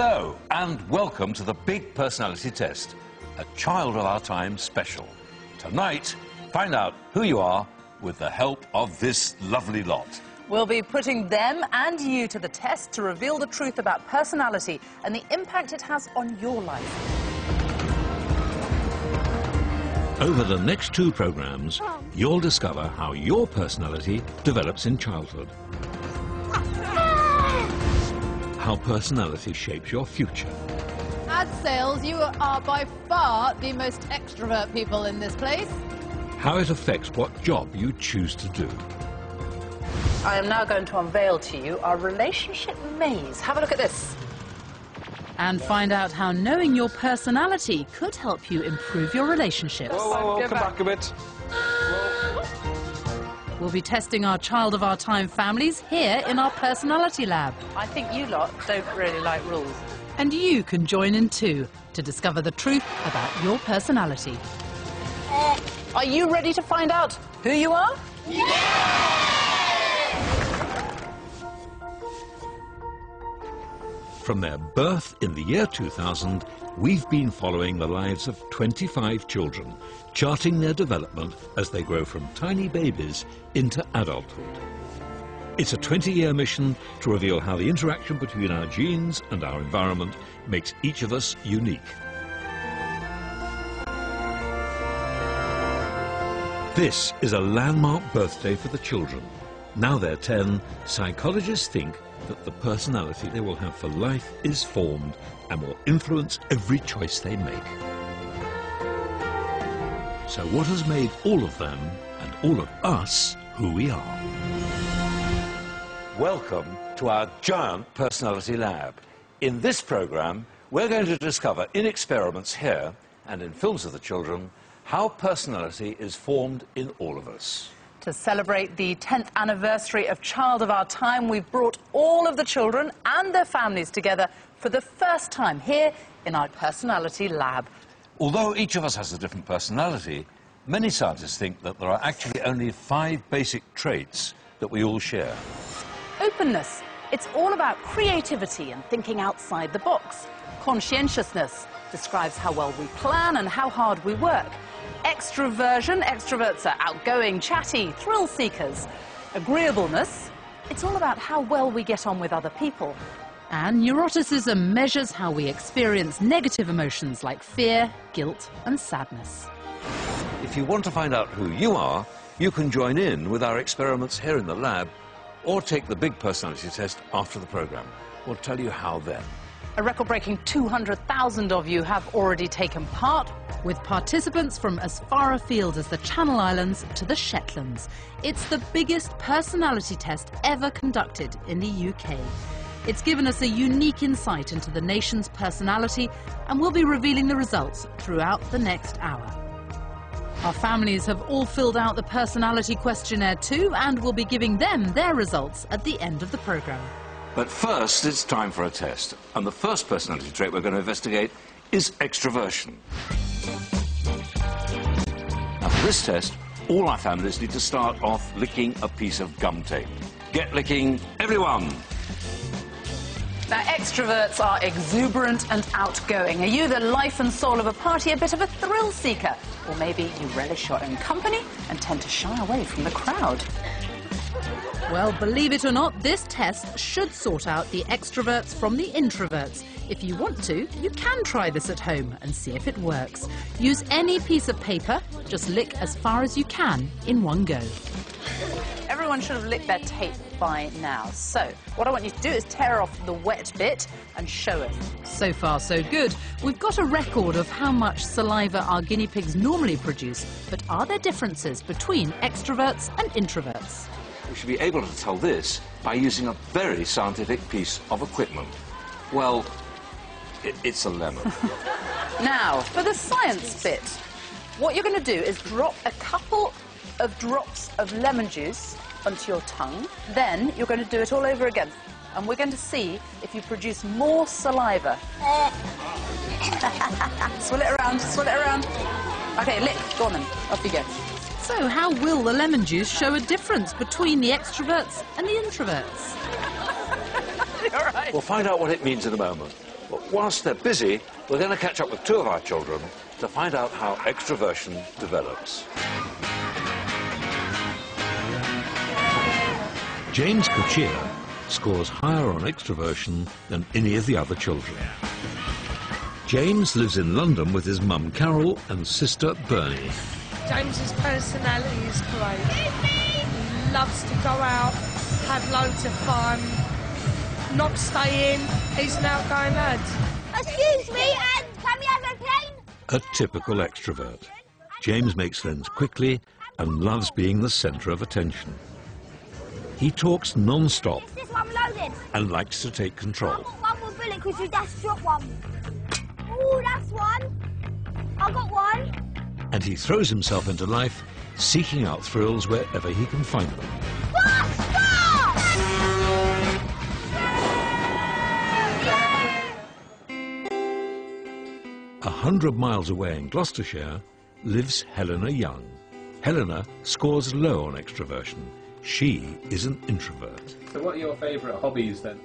Hello, and welcome to the Big Personality Test, a Child of Our Time special. Tonight, find out who you are with the help of this lovely lot. We'll be putting them and you to the test to reveal the truth about personality and the impact it has on your life. Over the next two programmes, you'll discover how your personality develops in childhood. How personality shapes your future. Ad sales, you are by far the most extrovert people in this place. How it affects what job you choose to do. I am now going to unveil to you our relationship maze. Have a look at this. And find out how knowing your personality could help you improve your relationships. Whoa, come back a bit. We'll be testing our Child of Our Time families here in our personality lab. I think you lot don't really like rules. And you can join in too to discover the truth about your personality. Are you ready to find out who you are? From their birth in the year 2000, we've been following the lives of 25 children, charting their development as they grow from tiny babies into adulthood. It's a 20-year mission to reveal how the interaction between our genes and our environment makes each of us unique. This is a landmark birthday for the children. Now they're 10, psychologists think that the personality they will have for life is formed and will influence every choice they make. So what has made all of them and all of us who we are? Welcome to our giant personality lab. In this programme, we're going to discover in experiments here and in films of the children how personality is formed in all of us. To celebrate the 10th anniversary of Child of Our Time, we've brought all of the children and their families together for the first time here in our personality lab. Although each of us has a different personality, many scientists think that there are actually only 5 basic traits that we all share. Openness. It's all about creativity and thinking outside the box. Conscientiousness describes how well we plan and how hard we work. Extroversion. Extroverts are outgoing, chatty, thrill seekers. Agreeableness. It's all about how well we get on with other people. And neuroticism measures how we experience negative emotions like fear, guilt and sadness. If you want to find out who you are, you can join in with our experiments here in the lab or take the big personality test after the programme. We'll tell you how then. A record-breaking 200,000 of you have already taken part, with participants from as far afield as the Channel Islands to the Shetlands. It's the biggest personality test ever conducted in the UK. It's given us a unique insight into the nation's personality, and we'll be revealing the results throughout the next hour. Our families have all filled out the personality questionnaire too, and we'll be giving them their results at the end of the programme. But first, it's time for a test. And the first personality trait we're going to investigate is extroversion. Now, for this test, all our families need to start off licking a piece of gum tape. Get licking, everyone! Now, extroverts are exuberant and outgoing. Are you the life and soul of a party, a bit of a thrill seeker? Or maybe you relish your own company and tend to shy away from the crowd? Well, believe it or not, this test should sort out the extroverts from the introverts. If you want to, you can try this at home and see if it works. Use any piece of paper, just lick as far as you can in one go. Everyone should have licked their tape by now. So, what I want you to do is tear off the wet bit and show us. So far, so good. We've got a record of how much saliva our guinea pigs normally produce, but are there differences between extroverts and introverts? We should be able to tell this by using a very scientific piece of equipment. Well, it's a lemon. Now, for the science bit, what you're going to do is drop a couple of drops of lemon juice onto your tongue. Then you're going to do it all over again. And we're going to see if you produce more saliva. Swirl it around, swirl it around. OK, lick. Go on then. Off you go. So how will the lemon juice show a difference between the extroverts and the introverts? You're right. We'll find out what it means in a moment. But whilst they're busy, we're going to catch up with two of our children to find out how extroversion develops. James Kuchia scores higher on extroversion than any of the other children. James lives in London with his mum Carol and sister Bernie. James's personality is great. He loves to go out, have loads of fun, not stay in. He's now going mad. Excuse me, and can we have a plane? A typical extrovert. James makes friends quickly and loves being the centre of attention. He talks non-stop This one loaded. and likes to take control. One more bullet because you just dropped one. Ooh, that's one. I got one. And he throws himself into life, seeking out thrills wherever he can find them. Faster! 100 miles away in Gloucestershire lives Helena Young. Helena scores low on extroversion. She is an introvert. So what are your favourite hobbies then?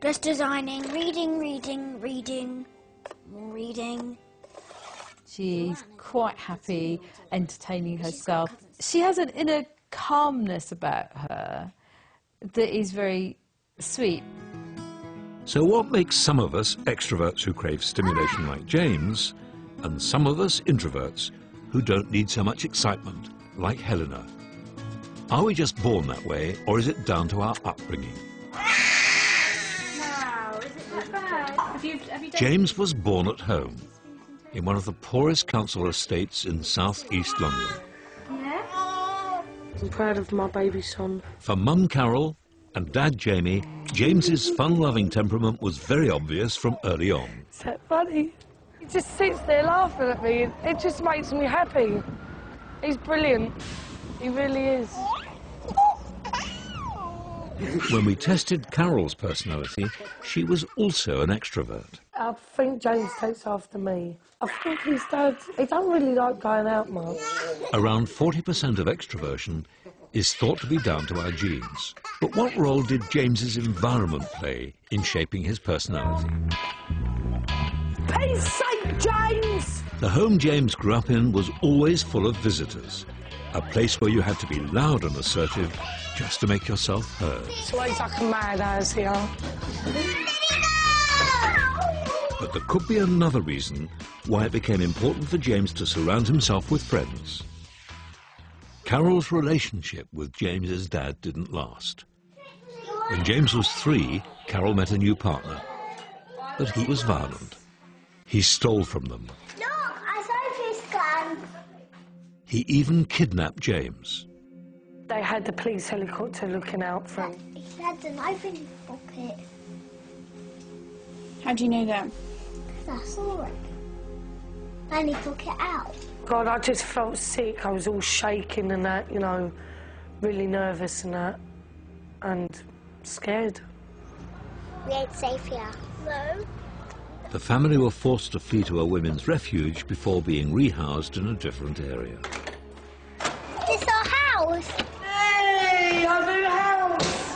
Just designing, reading. She's quite happy entertaining herself. She has an inner calmness about her that is very sweet. So what makes some of us extroverts who crave stimulation like James, and some of us introverts who don't need so much excitement like Helena? Are we just born that way, or is it down to our upbringing? No, is it that bad? Have you done... James was born at home, in one of the poorest council estates in south-east London. Yeah? I'm proud of my baby son. For Mum Carol and Dad Jamie, James's fun-loving temperament was very obvious from early on. Is that funny? He just sits there laughing at me. It just makes me happy. He's brilliant. He really is. When we tested Carol's personality, she was also an extrovert. I think James takes after me. I think his dad, he don't really like going out much. Around 40% of extroversion is thought to be down to our genes. But what role did James's environment play in shaping his personality? Peace sake, James! The home James grew up in was always full of visitors, a place where you had to be loud and assertive just to make yourself heard. It's always like a madhouse here. But there could be another reason why it became important for James to surround himself with friends. Carol's relationship with James's dad didn't last. When James was 3, Carol met a new partner, but he was violent. He stole from them. Look, I saw this gun. He even kidnapped James. They had the police helicopter looking out for him. He had a knife in his pocket. How do you know that? Because I saw it. And he took it out. God, I just felt sick. I was all shaking and that, you know, really nervous and that, and scared. We ain't safe here. No. The family were forced to flee to a women's refuge before being rehoused in a different area. It's our house. Hey, our new house!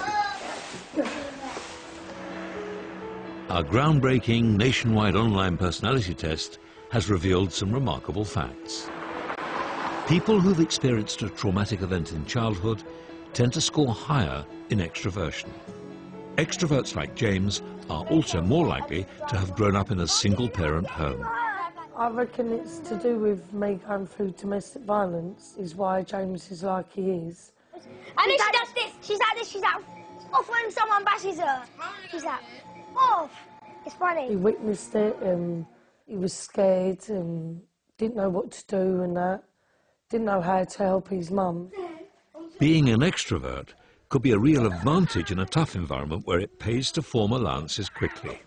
Our groundbreaking nationwide online personality test has revealed some remarkable facts. People who've experienced a traumatic event in childhood tend to score higher in extroversion. Extroverts like James are also more likely to have grown up in a single-parent home. I reckon it's to do with me going through domestic violence, is why James is like he is. And then she does this. She's like this. She's like off when someone bashes her. She's like off. It's He funny. witnessed it and he was scared and didn't know what to do and that. Didn't know how to help his mum. Being an extrovert could be a real advantage in a tough environment where it pays to form alliances quickly.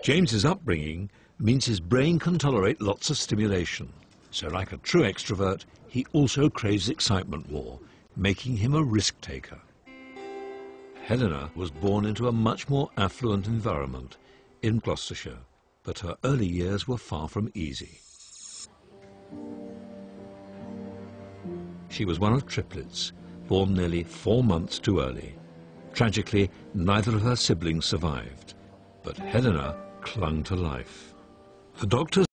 James's upbringing means his brain can tolerate lots of stimulation. So like a true extrovert, he also craves excitement more, making him a risk-taker. Helena was born into a much more affluent environment in Gloucestershire, but her early years were far from easy. She was one of triplets, born nearly 4 months too early. Tragically, neither of her siblings survived. But Helena clung to life. The doctors